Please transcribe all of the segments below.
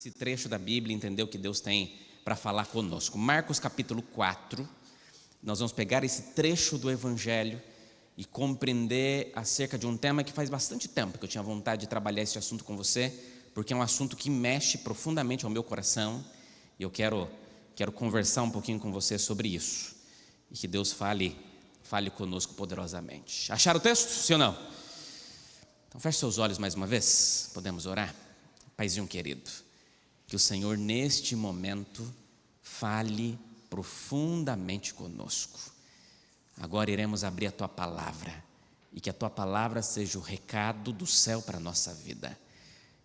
esse trecho da Bíblia, entender o que Deus tem para falar conosco. Marcos capítulo 4, nós vamos pegar esse trecho do Evangelho e compreender acerca de um tema que faz bastante tempo que eu tinha vontade de trabalhar esse assunto com você, porque é um assunto que mexe profundamente ao meu coração e eu quero conversar um pouquinho com você sobre isso e que Deus fale conosco poderosamente. Acharam o texto? Sim ou não? Então feche seus olhos mais uma vez, podemos orar? Paizinho querido, que o Senhor neste momento fale profundamente conosco. Agora iremos abrir a Tua Palavra e que a Tua Palavra seja o recado do céu para a nossa vida.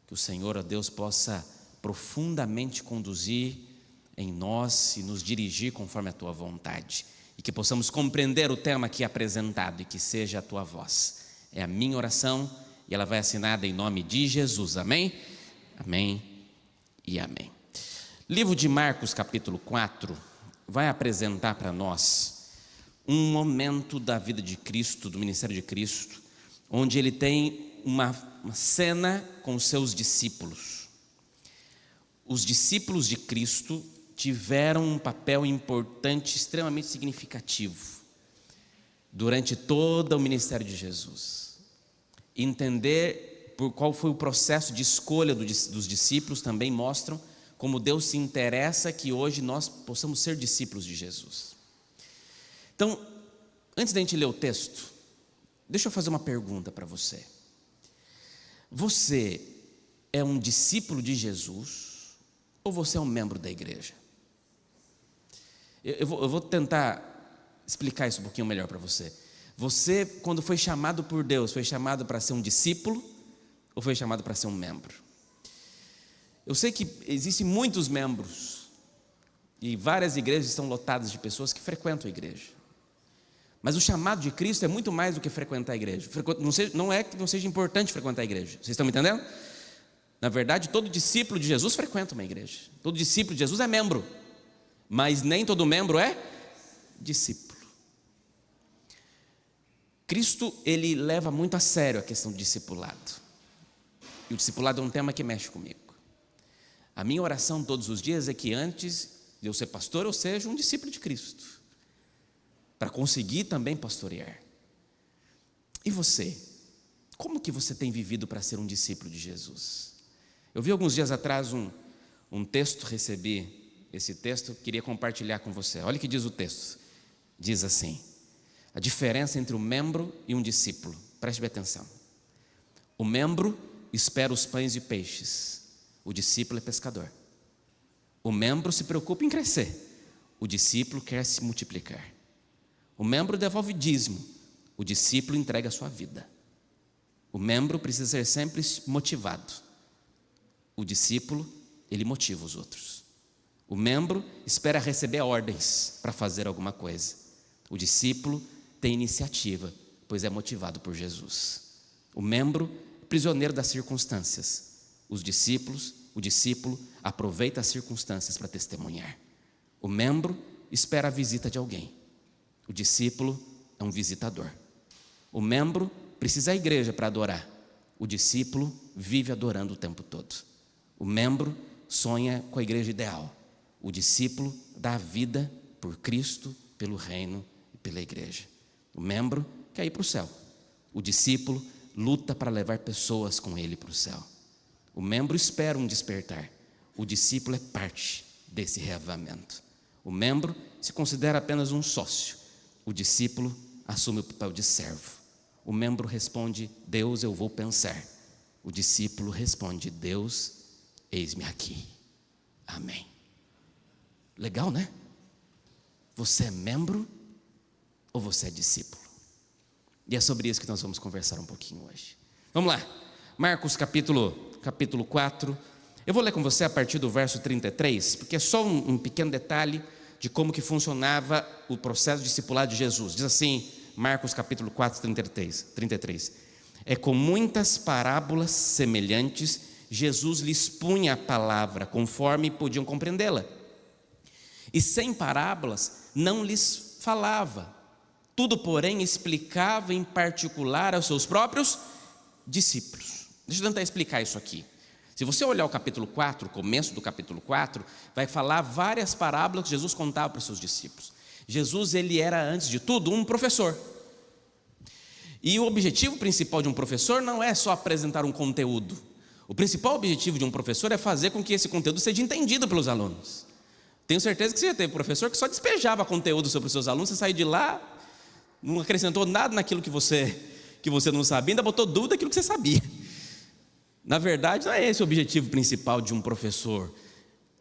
Que o Senhor, ó Deus, possa profundamente conduzir em nós e nos dirigir conforme a Tua vontade e que possamos compreender o tema aqui apresentado e que seja a Tua voz. É a minha oração e ela vai assinada em nome de Jesus. Amém? Amém e amém. Livro de Marcos capítulo 4 vai apresentar para nós um momento da vida de Cristo, do ministério de Cristo, onde ele tem uma cena com os seus discípulos. Os discípulos de Cristo tiveram um papel importante, extremamente significativo durante todo o ministério de Jesus. Entender por qual foi o processo de escolha dos discípulos também mostram como Deus se interessa que hoje nós possamos ser discípulos de Jesus. Então, antes da gente ler o texto, deixa eu fazer uma pergunta para você. Você é um discípulo de Jesus ou você é um membro da igreja? Eu vou tentar explicar isso um pouquinho melhor para você. Você, quando foi chamado por Deus, foi chamado para ser um discípulo ou foi chamado para ser um membro? Eu sei que existem muitos membros e várias igrejas estão lotadas de pessoas que frequentam a igreja. Mas o chamado de Cristo é muito mais do que frequentar a igreja. Não é que não seja importante frequentar a igreja. Vocês estão me entendendo? Na verdade, todo discípulo de Jesus frequenta uma igreja. Todo discípulo de Jesus é membro. Mas nem todo membro é discípulo. Cristo, ele leva muito a sério a questão do discipulado. E o discipulado é um tema que mexe comigo. A minha oração todos os dias é que antes de eu ser pastor, eu seja um discípulo de Cristo, para conseguir também pastorear. E você? Como que você tem vivido para ser um discípulo de Jesus? Eu vi alguns dias atrás um texto, recebi esse texto, queria compartilhar com você. Olha o que diz o texto. Diz assim: a diferença entre um membro e um discípulo. Preste bem atenção. O membro espera os pães e peixes. O discípulo é pescador. O membro se preocupa em crescer. O discípulo quer se multiplicar. O membro devolve dízimo. O discípulo entrega a sua vida. O membro precisa ser sempre motivado. O discípulo, ele motiva os outros. O membro espera receber ordens para fazer alguma coisa. O discípulo tem iniciativa, pois é motivado por Jesus. O membro é prisioneiro das circunstâncias. O discípulo aproveita as circunstâncias para testemunhar. O membro espera a visita de alguém. O discípulo é um visitador. O membro precisa ir à igreja para adorar. O discípulo vive adorando o tempo todo. O membro sonha com a igreja ideal. O discípulo dá a vida por Cristo, pelo reino e pela igreja. O membro quer ir para o céu. O discípulo luta para levar pessoas com ele para o céu. O membro espera um despertar. O discípulo é parte desse reavivamento. O membro se considera apenas um sócio. O discípulo assume o papel de servo. O membro responde: Deus, eu vou pensar. O discípulo responde: Deus, eis-me aqui. Amém. Legal, né? Você é membro ou você é discípulo? E é sobre isso que nós vamos conversar um pouquinho hoje. Vamos lá. Marcos capítulo 4. Eu vou ler com você a partir do verso 33, porque é só um pequeno detalhe de como que funcionava o processo discipulado de Jesus. Diz assim, Marcos capítulo 4, 33. É com muitas parábolas semelhantes, Jesus lhes punha a palavra, conforme podiam compreendê-la. E sem parábolas, não lhes falava. Tudo, porém, explicava em particular aos seus próprios discípulos. Deixa eu tentar explicar isso aqui. Se você olhar o capítulo 4, o começo do capítulo 4, vai falar várias parábolas que Jesus contava para os seus discípulos. Jesus, ele era, antes de tudo, um professor. E o objetivo principal de um professor não é só apresentar um conteúdo. O principal objetivo de um professor é fazer com que esse conteúdo seja entendido pelos alunos. Tenho certeza que você já teve professor que só despejava conteúdo sobre os seus alunos, você saiu de lá, não acrescentou nada naquilo que você não sabia, ainda botou dúvida naquilo que você sabia. Na verdade, não é esse o objetivo principal de um professor.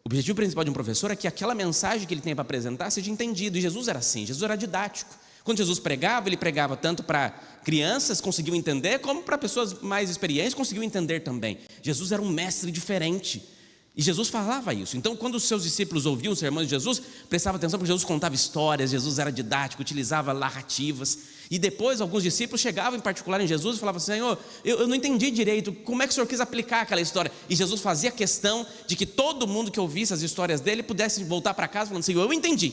O objetivo principal de um professor é que aquela mensagem que ele tem para apresentar seja entendida. E Jesus era assim, Jesus era didático. Quando Jesus pregava, ele pregava tanto para crianças, conseguiam entender, como para pessoas mais experientes, conseguiam entender também. Jesus era um mestre diferente. E Jesus falava isso. Então, quando os seus discípulos ouviam os sermões de Jesus, prestavam atenção porque Jesus contava histórias, Jesus era didático, utilizava narrativas. E depois alguns discípulos chegavam em particular em Jesus e falavam assim: Senhor, eu não entendi direito, como é que o Senhor quis aplicar aquela história? E Jesus fazia questão de que todo mundo que ouvisse as histórias dele pudesse voltar para casa falando: Senhor, eu entendi.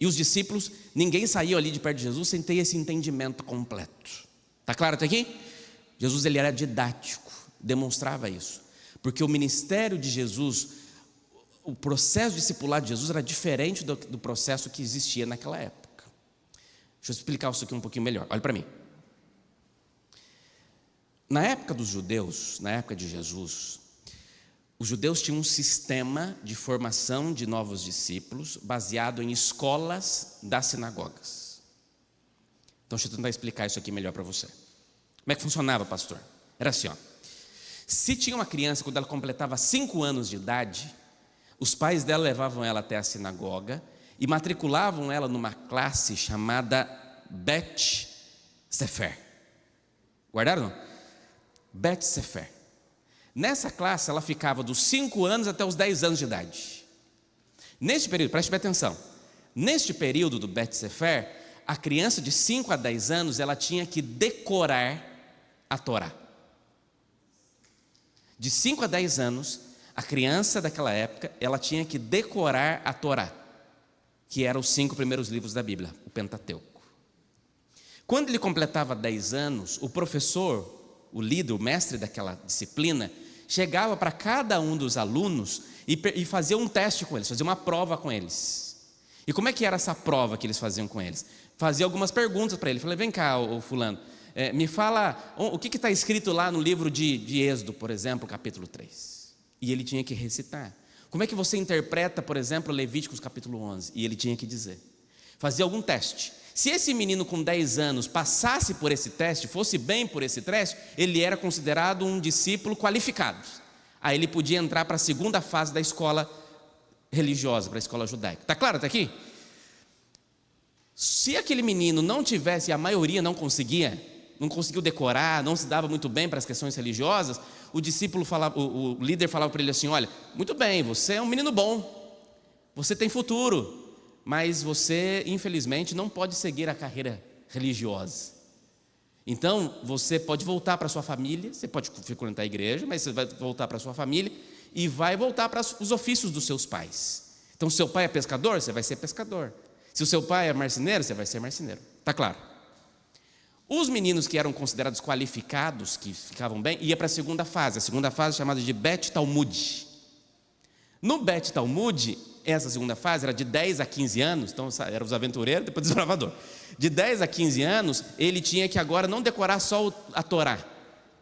E os discípulos, ninguém saiu ali de perto de Jesus sem ter esse entendimento completo. Está claro até aqui? Jesus, ele era didático, demonstrava isso. Porque o ministério de Jesus, o processo discipular de Jesus era diferente do processo que existia naquela época. Deixa eu explicar isso aqui um pouquinho melhor. Olha para mim. Na época dos judeus, na época de Jesus, os judeus tinham um sistema de formação de novos discípulos baseado em escolas das sinagogas. Então, deixa eu tentar explicar isso aqui melhor para você. Como é que funcionava, pastor? Era assim, ó. Se tinha uma criança, quando ela completava 5 anos de idade, os pais dela levavam ela até a sinagoga e matriculavam ela numa classe chamada Bet Sefer. Guardaram? Não? Bet Sefer. Nessa classe ela ficava dos 5 anos até os 10 anos de idade. Neste período, preste bem atenção, neste período do Bet Sefer, a criança de 5 a 10 anos, ela tinha que decorar a Torá. De 5 a 10 anos, a criança daquela época, ela tinha que decorar a Torá, que eram os 5 primeiros livros da Bíblia, o Pentateuco. Quando ele completava 10 anos, o professor, o líder, o mestre daquela disciplina, chegava para cada um dos alunos e fazia um teste com eles, fazia uma prova com eles. E como é que era essa prova que eles faziam com eles? Fazia algumas perguntas para ele. Falei: vem cá, ô fulano, me fala o que está escrito lá no livro de Êxodo, por exemplo, capítulo 3. E ele tinha que recitar. Como é que você interpreta, por exemplo, Levíticos capítulo 11? E ele tinha que dizer. Fazia algum teste. Se esse menino com 10 anos passasse por esse teste, fosse bem por esse teste, ele era considerado um discípulo qualificado. Aí ele podia entrar para a segunda fase da escola religiosa, para a escola judaica. Está claro até aqui? Se aquele menino não tivesse, a maioria não conseguiu decorar, não se dava muito bem para as questões religiosas, o discípulo falava, o líder falava para ele assim: olha, muito bem, você é um menino bom, você tem futuro, mas você, infelizmente, não pode seguir a carreira religiosa. Então, você pode voltar para a sua família, você pode frequentar a igreja, mas você vai voltar para a sua família e vai voltar para os ofícios dos seus pais. Então, se seu pai é pescador, você vai ser pescador. Se o seu pai é marceneiro, você vai ser marceneiro. Está claro? Os meninos que eram considerados qualificados, que ficavam bem, ia para a segunda fase chamada de Bet Talmud. No Bet Talmud, essa segunda fase era de 10 a 15 anos, então eram os aventureiros, depois os bravadores. De 10 a 15 anos, ele tinha que agora não decorar só a Torá,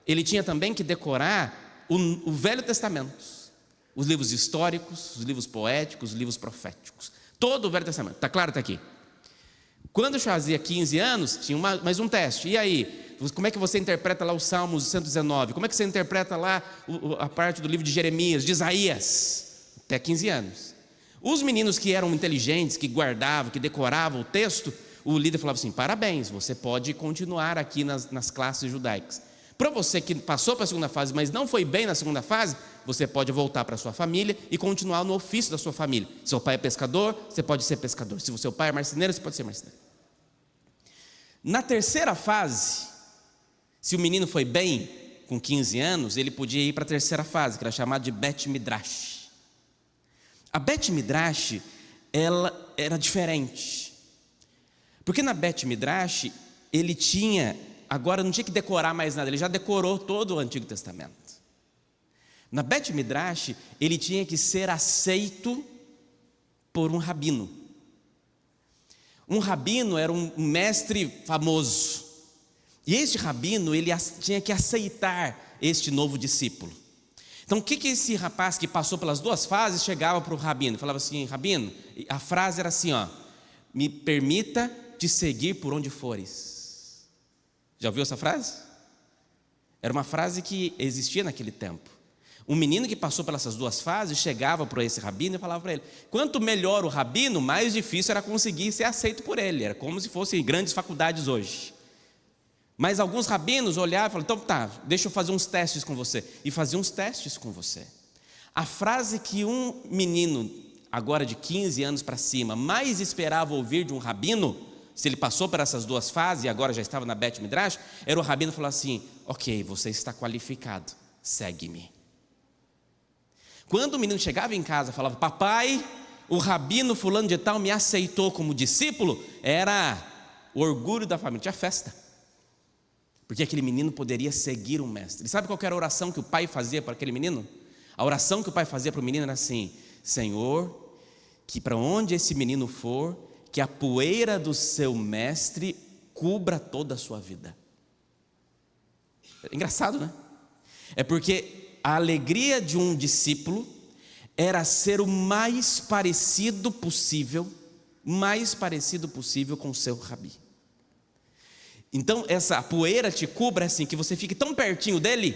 ele tinha também que decorar o Velho Testamento, os livros históricos, os livros poéticos, os livros proféticos, todo o Velho Testamento. Está claro até aqui? Quando eu fazia 15 anos, tinha mais um teste. E aí, como é que você interpreta lá os Salmos 119? Como é que você interpreta lá a parte do livro de Jeremias, de Isaías? Até 15 anos. Os meninos que eram inteligentes, que guardavam, que decoravam o texto, o líder falava assim: parabéns, você pode continuar aqui nas classes judaicas. Para você que passou para a segunda fase, mas não foi bem na segunda fase, você pode voltar para a sua família e continuar no ofício da sua família. Se seu pai é pescador, você pode ser pescador. Se o seu pai é marceneiro, você pode ser marceneiro. Na terceira fase, se o menino foi bem, com 15 anos, ele podia ir para a terceira fase, que era chamada de Bet Midrash. A Bet Midrash, ela era diferente. Porque na Bet Midrash, ele tinha, agora não tinha que decorar mais nada, ele já decorou todo o Antigo Testamento. Na Bet Midrash, ele tinha que ser aceito por um rabino. Um rabino era um mestre famoso. E este rabino, ele tinha que aceitar este novo discípulo. Então, o que esse rapaz que passou pelas duas fases chegava para o rabino? Falava assim: rabino, a frase era assim, ó: me permita te seguir por onde fores. Já ouviu essa frase? Era uma frase que existia naquele tempo. Um menino que passou pelas duas fases chegava para esse rabino e falava para ele: quanto melhor o rabino, mais difícil era conseguir ser aceito por ele. Era como se fossem grandes faculdades hoje. Mas alguns rabinos olhavam e falavam: então tá, deixa eu fazer uns testes com você. E faziam uns testes com você. A frase que um menino, agora de 15 anos para cima, mais esperava ouvir de um rabino, se ele passou por essas duas fases e agora já estava na Bet Midrash, era o rabino falar assim: ok, você está qualificado, segue-me. Quando o menino chegava em casa e falava: papai, o rabino fulano de tal me aceitou como discípulo, era o orgulho da família, tinha festa, porque aquele menino poderia seguir o mestre. E sabe qual era a oração que o pai fazia para aquele menino? A oração que o pai fazia para o menino era assim: Senhor, que para onde esse menino for, que a poeira do seu mestre cubra toda a sua vida. Engraçado, né? É porque a alegria de um discípulo era ser o mais parecido possível com o seu rabi. Então essa poeira te cubra assim, que você fique tão pertinho dele,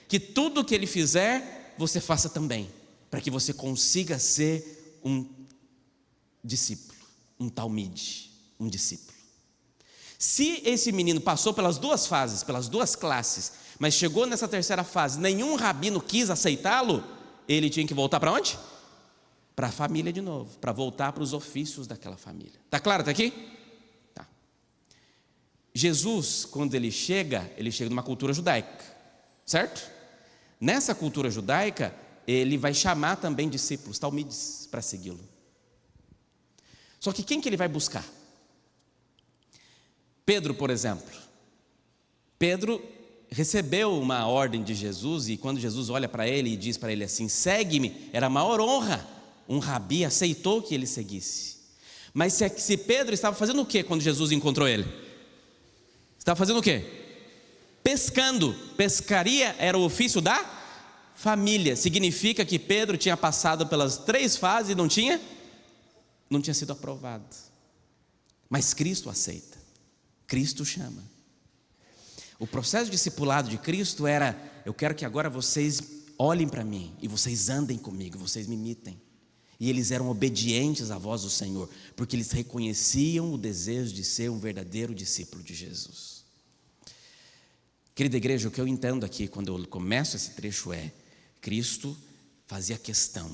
que tudo que ele fizer, você faça também, para que você consiga ser um discípulo, um talmide, um discípulo. Se esse menino passou pelas duas fases, pelas duas classes, mas chegou nessa terceira fase, nenhum rabino quis aceitá-lo, ele tinha que voltar para onde? Para a família de novo, para voltar para os ofícios daquela família. Está claro até aqui? Tá. Jesus, quando ele chega numa cultura judaica, certo? Nessa cultura judaica, ele vai chamar também discípulos, talmides, para segui-lo. Só que quem que ele vai buscar? Pedro, por exemplo. Pedro recebeu uma ordem de Jesus, e quando Jesus olha para ele e diz para ele assim: segue-me, era a maior honra. Um rabi aceitou que ele seguisse. Mas se Pedro estava fazendo o que quando Jesus encontrou ele? Estava fazendo o que? Pescando. Pescaria era o ofício da família. Significa que Pedro tinha passado pelas 3 fases e não tinha sido aprovado. Mas Cristo aceita, Cristo chama. O processo de discipulado de Cristo era: eu quero que agora vocês olhem para mim e vocês andem comigo, vocês me imitem. E eles eram obedientes à voz do Senhor, porque eles reconheciam o desejo de ser um verdadeiro discípulo de Jesus. Querida igreja, o que eu entendo aqui quando eu começo esse trecho é: Cristo fazia questão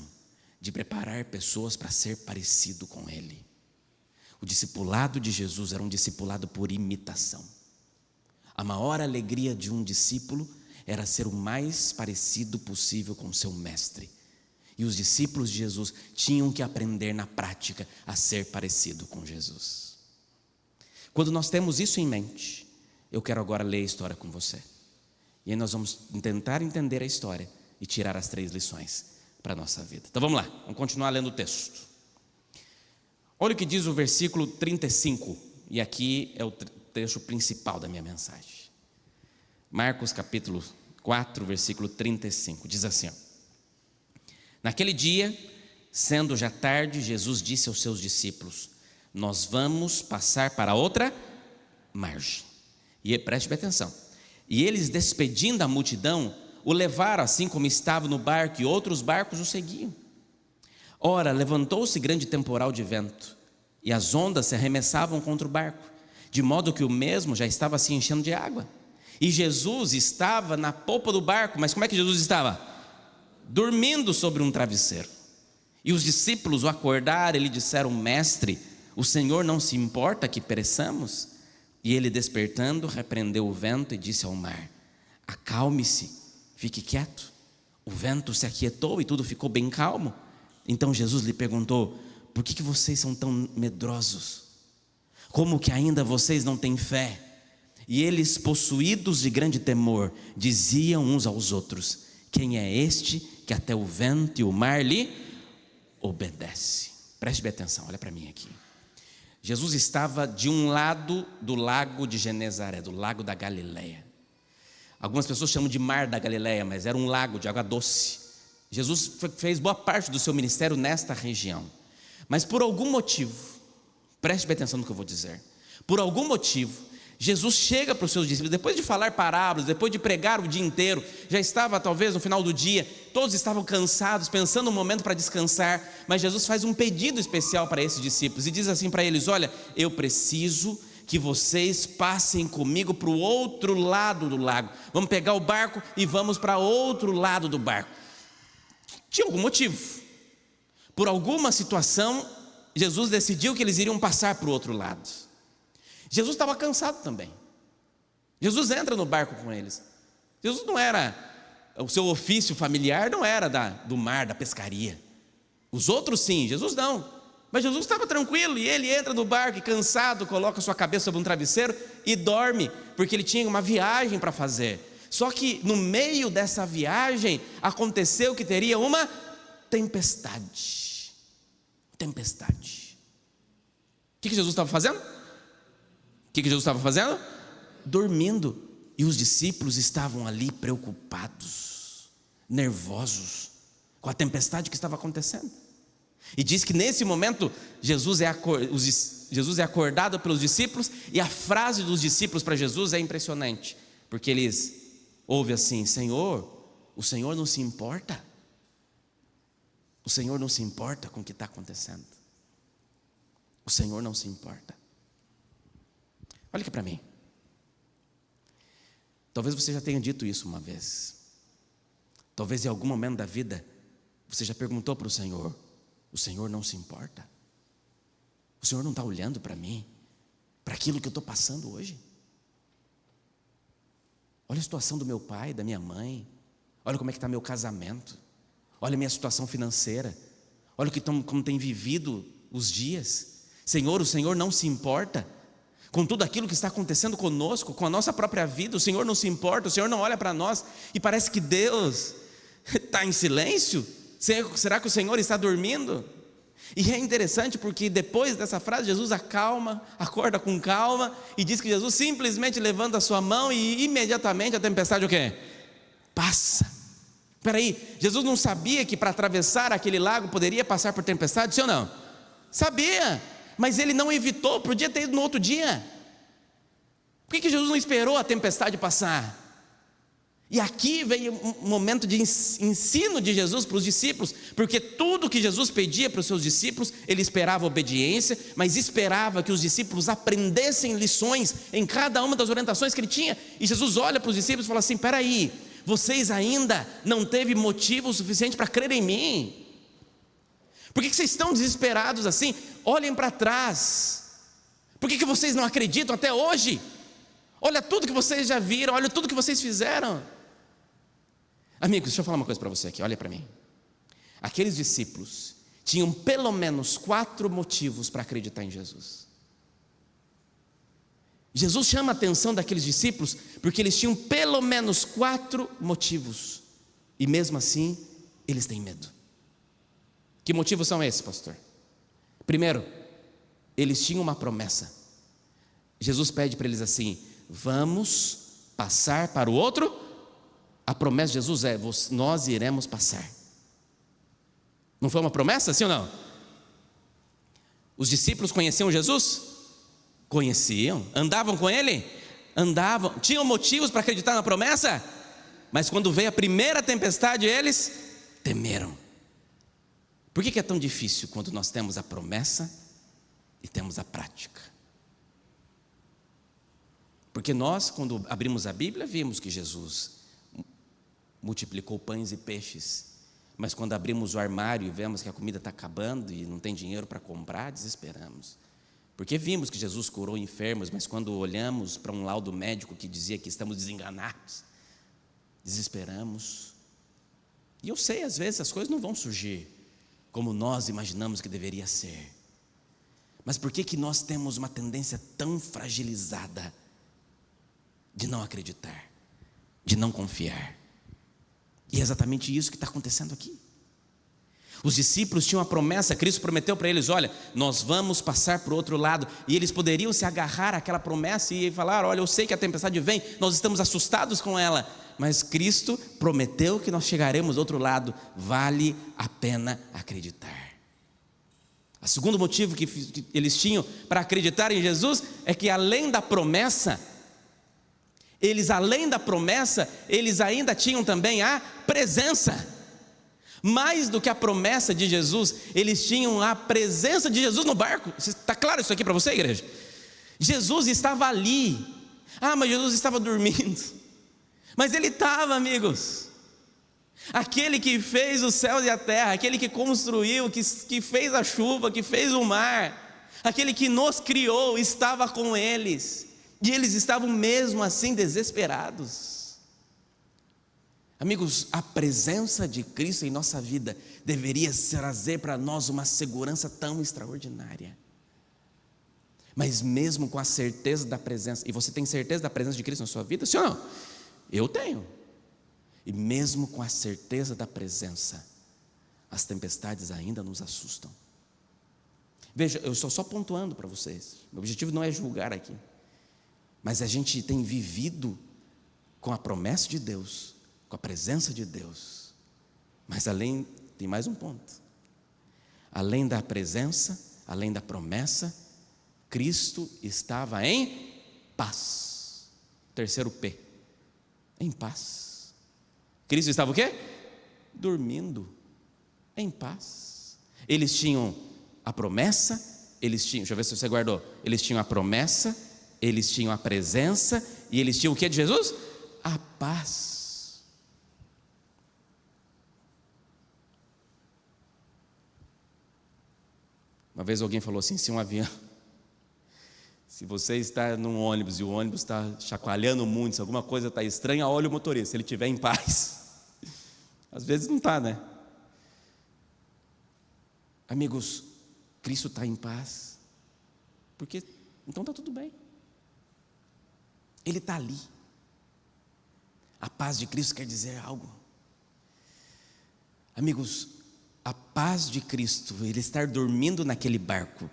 de preparar pessoas para ser parecido com Ele. O discipulado de Jesus era um discipulado por imitação. A maior alegria de um discípulo era ser o mais parecido possível com seu mestre. E os discípulos de Jesus tinham que aprender na prática a ser parecido com Jesus. Quando nós temos isso em mente, eu quero agora ler a história com você. E aí nós vamos tentar entender a história e tirar as 3 lições para a nossa vida. Então vamos lá, vamos continuar lendo o texto. Olha o que diz o versículo 35, e aqui é o trecho principal da minha mensagem. Marcos capítulo 4, versículo 35, diz assim: naquele dia, sendo já tarde, Jesus disse aos seus discípulos: nós vamos passar para outra margem. E preste bem atenção. E eles, despedindo a multidão, o levaram assim como estava no barco, e outros barcos o seguiam. Ora, levantou-se grande temporal de vento, e as ondas se arremessavam contra o barco, de modo que o mesmo já estava se enchendo de água. E Jesus estava na popa do barco. Mas como é que Jesus estava? Dormindo sobre um travesseiro. E os discípulos o acordaram e lhe disseram: mestre, o Senhor não se importa que pereçamos? E ele, despertando, repreendeu o vento e disse ao mar: acalme-se, fique quieto. O vento se aquietou e tudo ficou bem calmo. Então Jesus lhe perguntou: por que vocês são tão medrosos? Como que ainda vocês não têm fé? E eles, possuídos de grande temor, diziam uns aos outros: Quem é este que até o vento e o mar lhe obedece? Preste bem atenção, olha para mim aqui. Jesus estava de um lado do lago de Genezaré, do lago da Galileia. Algumas pessoas chamam de mar da Galileia, mas era um lago de água doce. Jesus fez boa parte do seu ministério nesta região. Mas por algum motivo, preste bem atenção no que eu vou dizer. Por algum motivo, Jesus chega para os seus discípulos, depois de falar parábolas, depois de pregar o dia inteiro, já estava talvez no final do dia, todos estavam cansados, pensando um momento para descansar, mas Jesus faz um pedido especial para esses discípulos e diz assim para eles: olha, eu preciso que vocês passem comigo para o outro lado do lago, vamos pegar o barco e vamos para outro lado do barco. Tinha algum motivo, por alguma situação, Jesus decidiu que eles iriam passar para o outro lado. Jesus estava cansado também. Jesus entra no barco com eles. Jesus não era, o seu ofício familiar não era do mar, da pescaria. Os outros sim, Jesus não. Mas Jesus estava tranquilo e ele entra no barco e cansado, coloca sua cabeça sobre um travesseiro e dorme, porque ele tinha uma viagem para fazer. Só que no meio dessa viagem aconteceu que teria uma tempestade. Tempestade. O que Jesus estava fazendo? O que Jesus estava fazendo? Dormindo. E os discípulos estavam ali preocupados, nervosos, com a tempestade que estava acontecendo. E diz que nesse momento Jesus é acordado pelos discípulos, e a frase dos discípulos para Jesus é impressionante, porque eles ouvem assim: Senhor, o Senhor não se importa? O Senhor não se importa com o que está acontecendo? O Senhor não se importa. Olha aqui para mim. Talvez você já tenha dito isso uma vez. Talvez em algum momento da vida você já perguntou para o Senhor não se importa? O Senhor não está olhando para mim, para aquilo que eu estou passando hoje? Olha a situação do meu pai, da minha mãe. Olha como é que está meu casamento. Olha a minha situação financeira. Olha como tem vivido os dias. Senhor, o Senhor não se importa com tudo aquilo que está acontecendo conosco, com a nossa própria vida? O Senhor não se importa, o Senhor não olha para nós, e parece que Deus está em silêncio. Será que o Senhor está dormindo? E é interessante porque depois dessa frase Jesus acorda com calma, e diz que Jesus simplesmente levanta a sua mão e imediatamente a tempestade o quê? Passa. Espera aí, Jesus não sabia que para atravessar aquele lago poderia passar por tempestade, sim ou não? Sabia, mas ele não evitou, podia ter ido no outro dia. Por que Jesus não esperou a tempestade passar? E aqui veio um momento de ensino de Jesus para os discípulos, porque tudo que Jesus pedia para os seus discípulos, ele esperava obediência, mas esperava que os discípulos aprendessem lições em cada uma das orientações que ele tinha. E Jesus olha para os discípulos e fala assim: espera aí, vocês ainda não teve motivo suficiente para crer em mim? Por que vocês estão desesperados assim? Olhem para trás. Por que vocês não acreditam até hoje? Olha tudo que vocês já viram, olha tudo que vocês fizeram. Amigos, deixa eu falar uma coisa para você aqui, olha para mim. Aqueles discípulos tinham pelo menos 4 motivos para acreditar em Jesus. Jesus chama a atenção daqueles discípulos porque eles tinham pelo menos 4 motivos, e mesmo assim eles têm medo. Que motivos são esses, pastor? Primeiro, eles tinham uma promessa. Jesus pede para eles assim: vamos passar para o outro. A promessa de Jesus é: nós iremos passar. Não foi uma promessa, sim ou não? Os discípulos conheciam Jesus? Conheciam. Andavam com ele? Andavam. Tinham motivos para acreditar na promessa? Mas quando veio a primeira tempestade, eles temeram. Por que é tão difícil quando nós temos a promessa e temos a prática? Porque nós, quando abrimos a Bíblia, vimos que Jesus multiplicou pães e peixes, mas quando abrimos o armário e vemos que a comida está acabando e não tem dinheiro para comprar, desesperamos. Porque vimos que Jesus curou enfermos, mas quando olhamos para um laudo médico que dizia que estamos desenganados, desesperamos. E eu sei, às vezes as coisas não vão surgir como nós imaginamos que deveria ser. Mas por que nós temos uma tendência tão fragilizada de não acreditar, de não confiar? E é exatamente isso que está acontecendo aqui. Os discípulos tinham a promessa, Cristo prometeu para eles: olha, nós vamos passar para o outro lado. E eles poderiam se agarrar àquela promessa e falar: olha, eu sei que a tempestade vem, nós estamos assustados com ela, mas Cristo prometeu que nós chegaremos do outro lado, vale a pena acreditar. O segundo motivo que eles tinham para acreditar em Jesus é que além da promessa, eles ainda tinham também a presença. Mais do que a promessa de Jesus, eles tinham a presença de Jesus no barco. Está claro isso aqui para você, igreja? Jesus estava ali. Mas Jesus estava dormindo. Mas Ele estava, amigos. Aquele que fez os céus e a terra, aquele que construiu, que fez a chuva, que fez o mar, aquele que nos criou, estava com eles. E eles estavam mesmo assim desesperados. Amigos, a presença de Cristo em nossa vida deveria trazer para nós uma segurança tão extraordinária. Mas mesmo com a certeza da presença, e você tem certeza da presença de Cristo na sua vida, sim ou não? Eu tenho. E mesmo com a certeza da presença, as tempestades ainda nos assustam. Veja, eu estou só pontuando para vocês. O objetivo não é julgar aqui, mas a gente tem vivido com a promessa de Deus, com a presença de Deus. Mas tem mais um ponto. Além da presença, além da promessa, Cristo estava em paz. Terceiro P, em paz. Cristo estava o quê? Dormindo, em paz. Eles tinham a promessa, deixa eu ver se você guardou. Eles tinham a promessa, eles tinham a presença, e eles tinham o que de Jesus? A paz. Uma vez alguém falou assim: se você está num ônibus e o ônibus está chacoalhando muito, se alguma coisa está estranha, olha o motorista, se ele estiver em paz. Às vezes não está, né? Amigos, Cristo está em paz, porque então está tudo bem. Ele está ali. A paz de Cristo quer dizer algo. Amigos, a paz de Cristo, Ele estar dormindo naquele barco,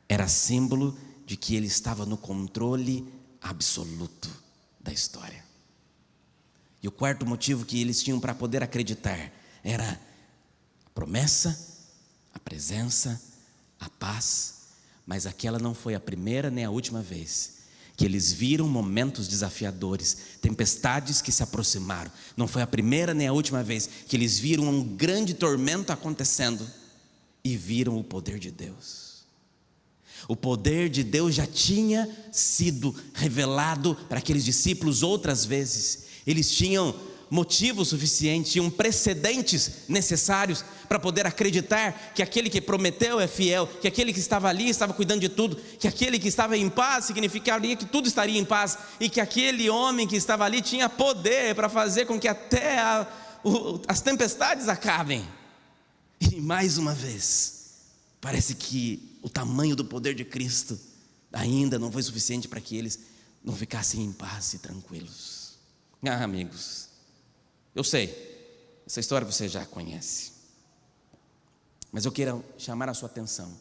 era símbolo de que Ele estava no controle absoluto da história. E o quarto motivo que eles tinham para poder acreditar era a promessa, a presença, a paz. Mas aquela não foi a primeira nem a última vez que eles viram momentos desafiadores, tempestades que se aproximaram. Não foi a primeira nem a última vez que eles viram um grande tormento acontecendo e viram o poder de Deus. O poder de Deus já tinha sido revelado para aqueles discípulos outras vezes. Eles tinham motivos suficientes, tinham precedentes necessários para poder acreditar que aquele que prometeu é fiel, que aquele que estava ali estava cuidando de tudo, que aquele que estava em paz significaria que tudo estaria em paz, e que aquele homem que estava ali tinha poder para fazer com que até as tempestades acabem. E mais uma vez, parece que o tamanho do poder de Cristo ainda não foi suficiente para que eles não ficassem em paz e tranquilos. Amigos, eu sei, essa história você já conhece, mas eu quero chamar a sua atenção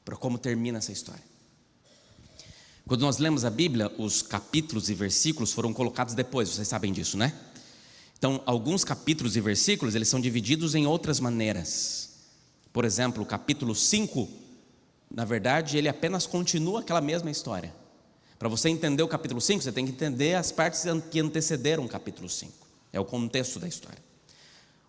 para como termina essa história. Quando nós lemos a Bíblia, os capítulos e versículos foram colocados depois, vocês sabem disso, né? Então, alguns capítulos e versículos, eles são divididos em outras maneiras. Por exemplo, o capítulo 5, na verdade, ele apenas continua aquela mesma história. Para você entender o capítulo 5, você tem que entender as partes que antecederam o capítulo 5. É o contexto da história.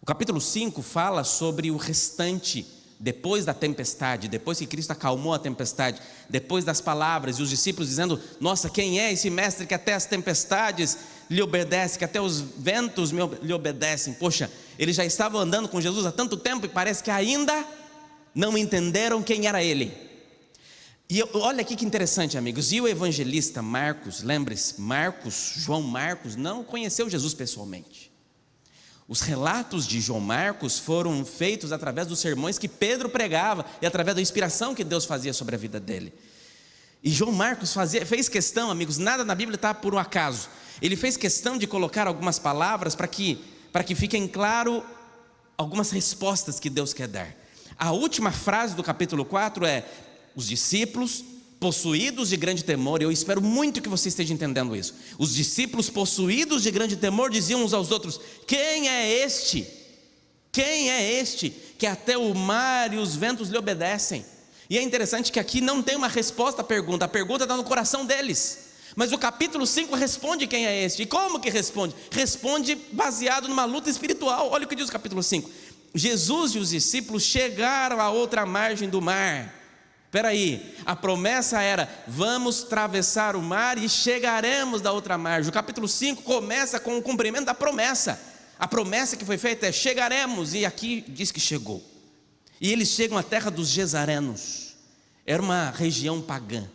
O capítulo 5 fala sobre o restante, depois da tempestade, depois que Cristo acalmou a tempestade, depois das palavras e os discípulos dizendo: nossa, quem é esse mestre que até as tempestades lhe obedece, que até os ventos lhe obedecem? Poxa, eles já estavam andando com Jesus há tanto tempo e parece que ainda não entenderam quem era Ele. E olha aqui que interessante, amigos. E o evangelista Marcos, lembre-se, João Marcos não conheceu Jesus pessoalmente. Os relatos de João Marcos foram feitos através dos sermões que Pedro pregava e através da inspiração que Deus fazia sobre a vida dele. E João Marcos fez questão, amigos, nada na Bíblia está por um acaso. Ele fez questão de colocar algumas palavras para que para que fiquem claro algumas respostas que Deus quer dar. A última frase do capítulo 4 é: os discípulos possuídos de grande temor. Eu espero muito que você esteja entendendo isso. Os discípulos possuídos de grande temor diziam uns aos outros: quem é este? Quem é este que até o mar e os ventos lhe obedecem? E é interessante que aqui não tem uma resposta à pergunta, a pergunta está no coração deles. Mas o capítulo 5 responde quem é este. E como que responde? Responde baseado numa luta espiritual. Olha o que diz o capítulo 5. Jesus e os discípulos chegaram à outra margem do mar. Espera aí, a promessa era: vamos atravessar o mar e chegaremos da outra margem. O capítulo 5 começa com o cumprimento da promessa. A promessa que foi feita é: chegaremos, e aqui diz que chegou. E eles chegam à terra dos Gesarenos. Era uma região pagã,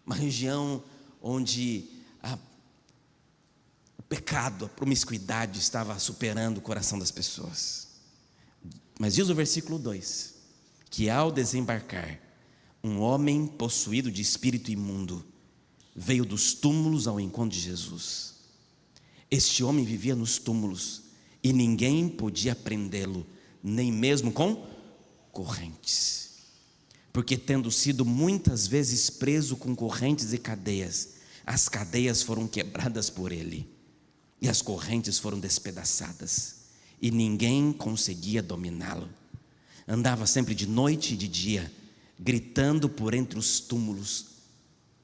uma região onde o pecado, a promiscuidade estava superando o coração das pessoas. Mas diz o versículo 2, que ao desembarcar, um homem possuído de espírito imundo veio dos túmulos ao encontro de Jesus. Este homem vivia nos túmulos e ninguém podia prendê-lo, nem mesmo com correntes, porque tendo sido muitas vezes preso com correntes e cadeias, as cadeias foram quebradas por ele e as correntes foram despedaçadas, e ninguém conseguia dominá-lo. Andava sempre de noite e de dia, gritando por entre os túmulos,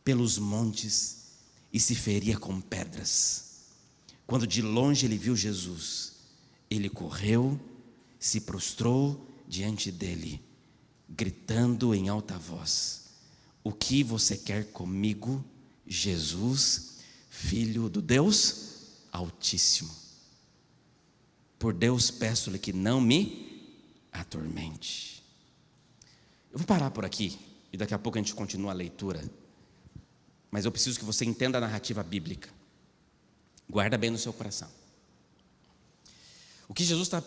pelos montes, e se feria com pedras. Quando de longe ele viu Jesus, ele correu, se prostrou diante dele, gritando em alta voz: o que você quer comigo, Jesus, Filho do Deus Altíssimo? Por Deus peço-lhe que não me atormente. Eu vou parar por aqui e daqui a pouco a gente continua a leitura, mas eu preciso que você entenda a narrativa bíblica. Guarda bem no seu coração. O que Jesus está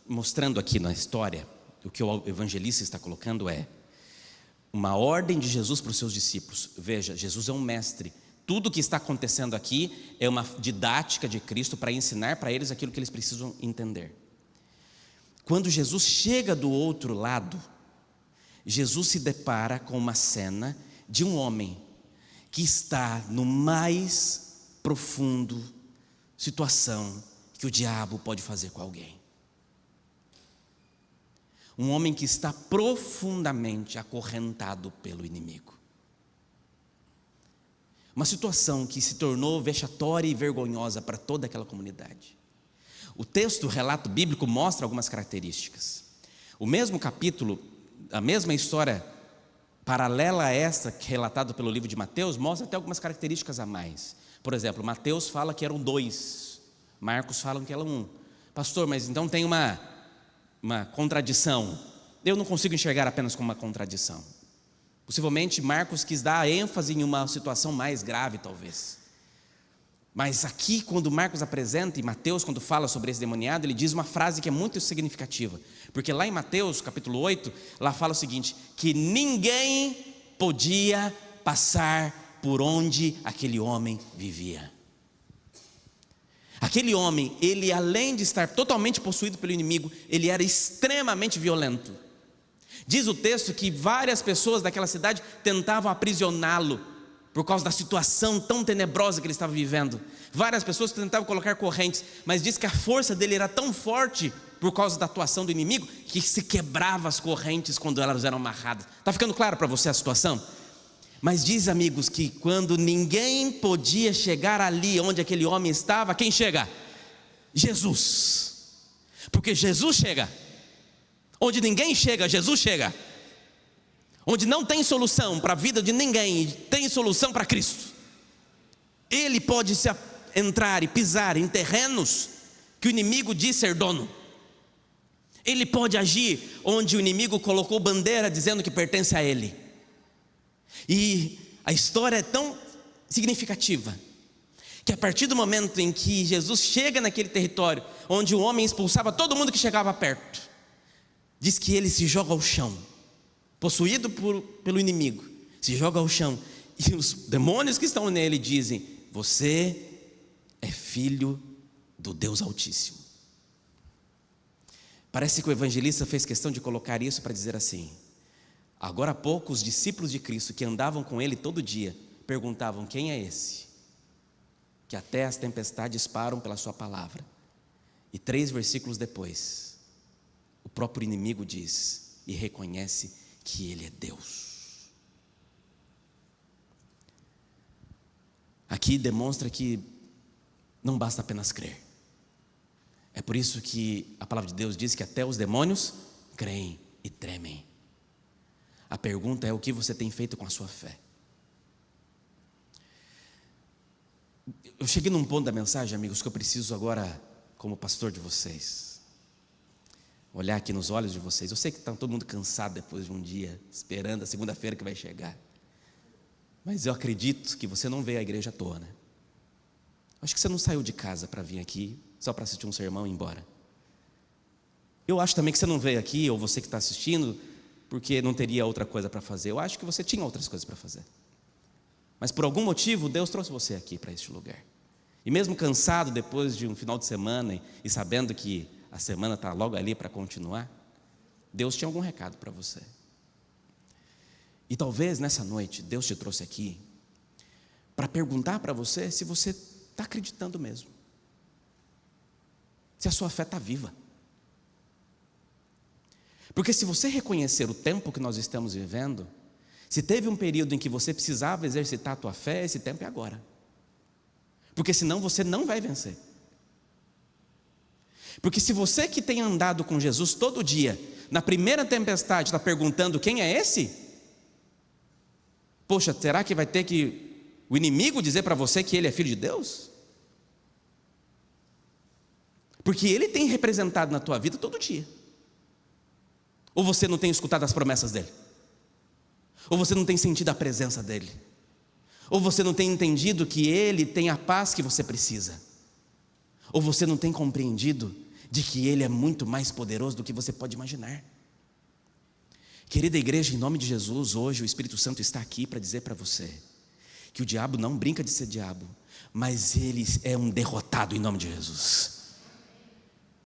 mostrando aqui na história, o que o evangelista está colocando é uma ordem de Jesus para os seus discípulos. Veja, Jesus é um mestre. Tudo o que está acontecendo aqui é uma didática de Cristo para ensinar para eles aquilo que eles precisam entender. Quando Jesus chega do outro lado, Jesus se depara com uma cena de um homem que está no mais profundo situação que o diabo pode fazer com alguém. Um homem que está profundamente acorrentado pelo inimigo. Uma situação que se tornou vexatória e vergonhosa para toda aquela comunidade. O texto, o relato bíblico, mostra algumas características. O mesmo capítulo, a mesma história paralela a essa relatada pelo livro de Mateus, mostra até algumas características a mais. Por exemplo, Mateus fala que eram 2, Marcos fala que eram 1. Pastor, mas então tem uma contradição. Eu não consigo enxergar apenas como uma contradição. Possivelmente Marcos quis dar ênfase em uma situação mais grave, talvez. Mas aqui, quando Marcos apresenta, e Mateus, quando fala sobre esse demoniado, ele diz uma frase que é muito significativa. Porque lá em Mateus, capítulo 8, lá fala o seguinte: que ninguém podia passar por onde aquele homem vivia. Aquele homem, ele além de estar totalmente possuído pelo inimigo, ele era extremamente violento. Diz o texto que várias pessoas daquela cidade tentavam aprisioná-lo por causa da situação tão tenebrosa que ele estava vivendo. Várias pessoas tentavam colocar correntes, mas diz que a força dele era tão forte por causa da atuação do inimigo que se quebrava as correntes quando elas eram amarradas. Está ficando claro para você a situação? Mas diz, amigos, que quando ninguém podia chegar ali onde aquele homem estava, quem chega? Jesus. Porque Jesus chega. Onde ninguém chega, Jesus chega. Onde não tem solução para a vida de ninguém, tem solução para Cristo. Ele pode entrar e pisar em terrenos que o inimigo diz ser dono. Ele pode agir onde o inimigo colocou bandeira dizendo que pertence a ele. E a história é tão significativa que a partir do momento em que Jesus chega naquele território onde o homem expulsava todo mundo que chegava perto, diz que ele se joga ao chão, possuído pelo inimigo, se joga ao chão, e os demônios que estão nele dizem: você é filho do Deus Altíssimo. Parece que o evangelista fez questão de colocar isso para dizer assim: agora há pouco os discípulos de Cristo que andavam com ele todo dia perguntavam: quem é esse? Que até as tempestades param pela sua palavra. E 3 versículos depois, o próprio inimigo diz e reconhece que ele é Deus. Aqui demonstra que não basta apenas crer. É por isso que a palavra de Deus diz que até os demônios creem e tremem. A pergunta é: o que você tem feito com a sua fé? Eu cheguei num ponto da mensagem, amigos, que eu preciso agora, como pastor de vocês, olhar aqui nos olhos de vocês. Eu sei que está todo mundo cansado depois de um dia, esperando a segunda-feira que vai chegar. Mas eu acredito que você não veio à igreja à toa, né? Acho que você não saiu de casa para vir aqui só para assistir um sermão e ir embora. Eu acho também que você não veio aqui, ou você que está assistindo, porque não teria outra coisa para fazer. Eu acho que você tinha outras coisas para fazer. Mas por algum motivo, Deus trouxe você aqui para este lugar. E mesmo cansado depois de um final de semana e sabendo que a semana está logo ali para continuar, Deus tinha algum recado para você. E talvez nessa noite Deus te trouxe aqui para perguntar para você se você está acreditando mesmo, se a sua fé está viva. Porque se você reconhecer o tempo que nós estamos vivendo, se teve um período em que você precisava exercitar a tua fé, esse tempo é agora. Porque senão você não vai vencer. Porque se você que tem andado com Jesus todo dia, na primeira tempestade está perguntando: quem é esse? Poxa, será que vai ter que o inimigo dizer para você que ele é filho de Deus? Porque ele tem representado na tua vida todo dia. Ou você não tem escutado as promessas dele? Ou você não tem sentido a presença dele? Ou você não tem entendido que ele tem a paz que você precisa? Ou você não tem compreendido de que ele é muito mais poderoso do que você pode imaginar? Querida igreja, em nome de Jesus, hoje o Espírito Santo está aqui para dizer para você que o diabo não brinca de ser diabo, mas ele é um derrotado em nome de Jesus.